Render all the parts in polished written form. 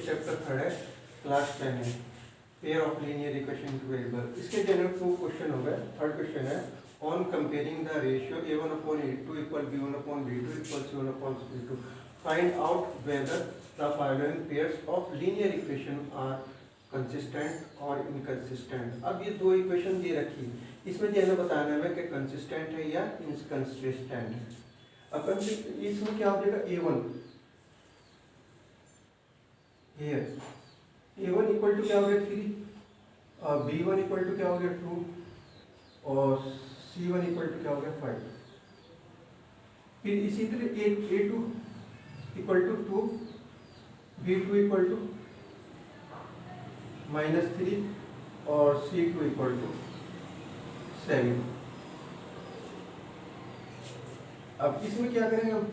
Chapter third है, class 10 है, pair of linear equation two variable. इसके जनरल 2 क्वेश्चन हो गए। थर्ड क्वेश्चन है on comparing the ratio a1/a2 equal b1/b2 equal c1/c2 find out whether the following pairs of linear equation are consistent और inconsistent. अब ये 2 equation दे रखी है, इसमें जो है बताना है कि कंसिस्टेंट है या इनकंसिस्टेंट है। अब इसमें क्या हो जाएगा, a1 here a1 equal to क्या हो गया 3, और b1 इक्वल टू क्या हो गया 2, और c1 इक्वल टू क्या हो गया 5। फिर इसी तरह a2 equal to 2, b2 equal to -3 और c2 इक्वल टू 7। अब इसमें क्या करेंगे हम,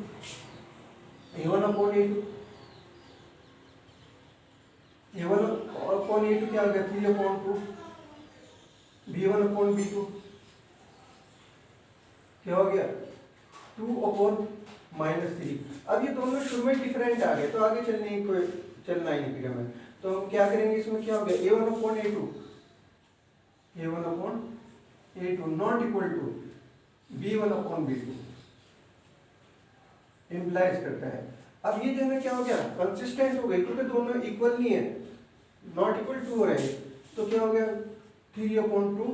a1/a2 क्या हो गया 3/2, b1/b2 क्या हो गया 2/-3। अब ये दोनों शुरू में डिफरेंट आ गए तो आगे चलना ही नहीं फिर हमें, तो हम क्या करेंगे, इसमें क्या हो गया a1/a2 not equal to b1/b2 implies करता है। अब ये जो है क्या हो गया, कंसिस्टेंट हो गई क्योंकि दोनों इक्वल नहीं है, नॉट इक्वल टू हो रहे हैं, तो क्या हो गया 3/2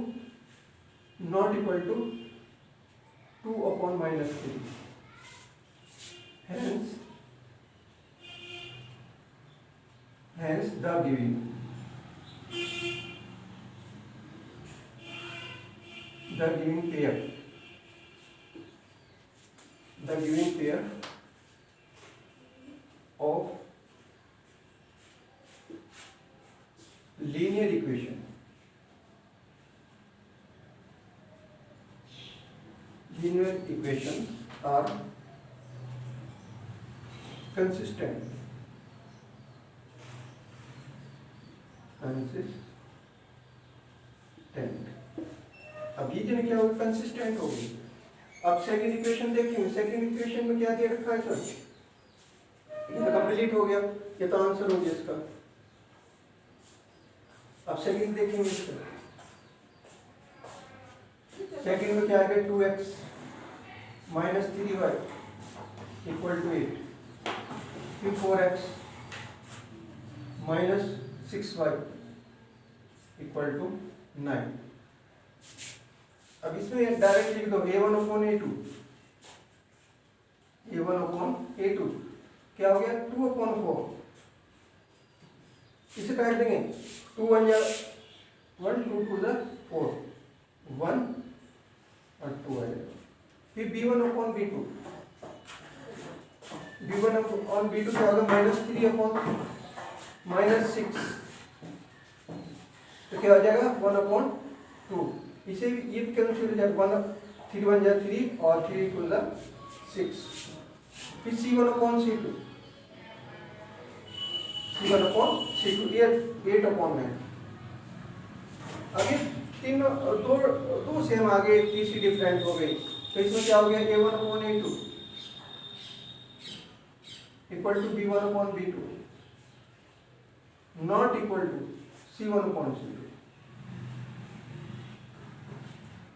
not equal to 2/-3। hence the giving pair of linear equation are consistent अब ये जो क्या होगा, कंसिस्टेंट होगी। अब सेकंड इक्वेशन देखिए, सेकंड इक्वेशन में क्या दे रखा है सर, ये तो कंप्लीट हो गया, ये तो आंसर हो गया इसका। अब सेकंड देखेंगे इसका, सेकंड में क्या आ गया 2x - 3y इक्वल टू 8, फिर 4x - 6y इक्वल टू 9। अब इसमें डायरेक्ट लिख दो a1/a2 क्या हो गया 2/4, इसे काट देंगे 2 1 जा 1 2 2 जा 4 1 और 2 आएगा। फिर b1/b2 क्या होगा -3/-6, तो क्या हो जाएगा 1/2। इसे ये भी कैंसिल हो जाएगा, 3 1 जा 3 और 3 2 जा 6। फिर c1/c2 ये 8/9। आगे दो सेम आगे तीसरी डिफरेंट हो गई, तो इसमें क्या हो गया a1/a2 equal to b1/b2 not equal to c1/c2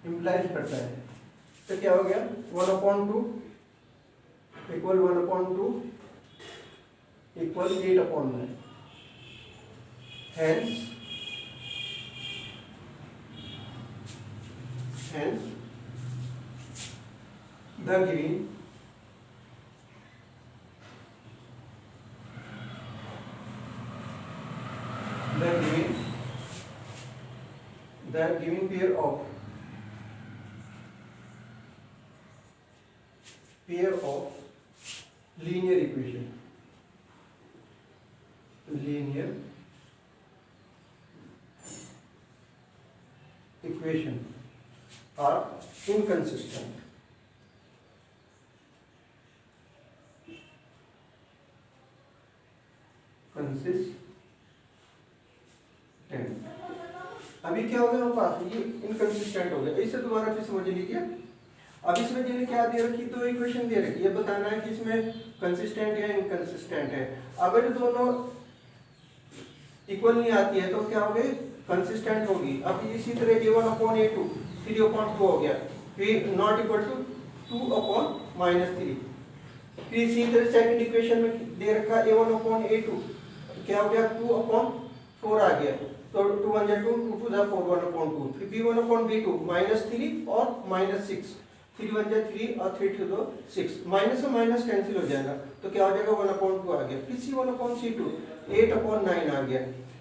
इम्प्लाइज करता है। तो क्या हो गया 1/2 equal 1/2 equal 8/9। hence the giving pair of linear equation are inconsistent। अभी क्या हो गया हमारे पास, ये इनकंसिस्टेंट हो गया। इसे दोबारा फिर समझ लीजिए। अब इसमें जिन्हें क्या दे रखी, तो इक्वेशन दे रखी है, बताना है कि इसमें कंसिस्टेंट या इनकंसिस्टेंट है। अगर दोनों इक्वल नहीं आती है तो क्या हो गई, कंसिस्टेंट होगी। अब इसी तरह a1/a2 3/2 हो गया, फिर नॉट इक्वल टू 2/-3। फिर इसी तरह सेकंड इक्वेशन में दे रखा a1/a2 क्या हो गया, 2/4 आ गया, तो 2 1 2 2 2 4 1/2। फिर b1/b2 -3 और -6, 3 1 3 और 3 2 6, माइनस से माइनस कैंसिल हो जाएगा तो क्या हो जाएगा 1/2 आ गया। फिर c1/c2 8/9 आ गया।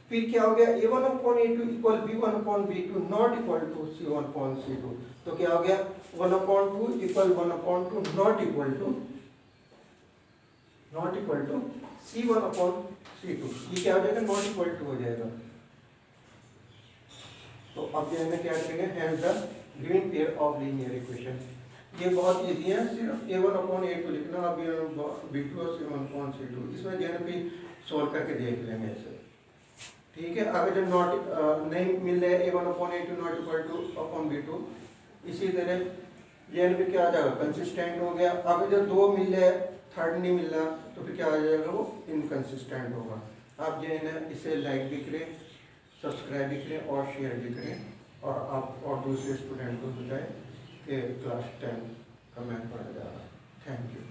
फिर क्या हो गया, a1/a2 equal b1/b2 not equal to c1/c2, तो क्या हो गया 1/2 equal 1/2 not equal to c1/c2। ये क्या हो जाएगा, नॉट इक्वल टू हो जाएगा। तो अब जो है ना क्या करेंगे, hand the given pair of linear equation. ये बहुत इजी है, सिर्फ a1/a2 लिखना, अब b2 और c1/c2 इसमें जो है ना सोल्व करके देख लेंगे ऐसे, ठीक है। अगर जब नॉट नहीं मिल रहा है a1/a2 not equal two upon b2, इसी तरह ये पे क्या आ जाएगा, कंसिस्टेंट हो गया। अगर जब 2 मिल रहा है, थर्ड नहीं मिल रहा, तो फिर क्या आ जाएगा, वो इनकंसिस्टेंट होगा। आप जो है ना इसे लाइक भी करें, सब्सक्राइब भी करें और शेयर भी करें, और आप और दूसरे स्टूडेंट को बताएं कि क्लास 10 का मैथ पढ़ा जा रहा है। Thank you.